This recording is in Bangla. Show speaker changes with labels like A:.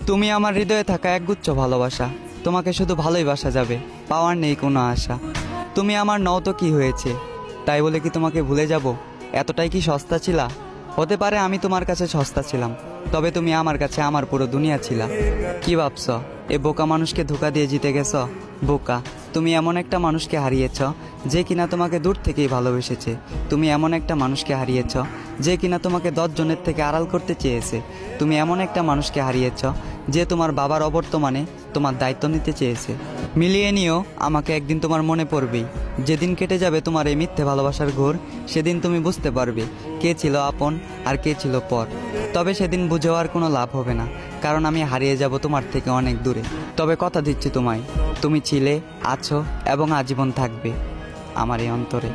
A: তুমি আমার হৃদয়ে থাকা একগুচ্ছ ভালোবাসা, তোমাকে শুধু ভালোই বাসা যাবে, পাওয়ার নেই কোনো আশা। তুমি আমার নও তো কি হয়েছে, তাই বলে কি তোমাকে ভুলে যাব? এতটাই কি সস্তা ছিলা? হতে পারে আমি তোমার কাছে সস্তা ছিলাম, তবে তুমি আমার কাছে আমার পুরো দুনিয়া ছিলা। কি ভাবছ এ বোকা মানুষকে ধোকা দিয়ে জিতে গেছ? বোকা, তুমি এমন একটা মানুষকে হারিয়েছ যে কিনা তোমাকে দূর থেকেই ভালোবেসেছে। তুমি এমন একটা মানুষকে হারিয়েছ যে কিনা তোমাকে 10 জনের থেকে আড়াল করতে চেয়েছে। তুমি এমন একটা মানুষকে হারিয়েছ যে তোমার বাবার অবর্তমানে তোমার দায়িত্ব নিতে চেয়েছে। মিলিয়ে নিও, আমাকে একদিন তোমার মনে পড়বেই। যেদিন কেটে যাবে তোমার এই মিথ্যে ভালোবাসার ঘোর, সেদিন তুমি বুঝতে পারবে কে ছিল আপন আর কে ছিল পর। তবে সেদিন বুঝেও আর কোনো লাভ হবে না, কারণ আমি হারিয়ে যাব তোমার থেকে অনেক দূরে। তবে কথা দিচ্ছি তোমায়, তুমি ছিলে, আছো এবং আজীবন থাকবে আমার এই অন্তরে।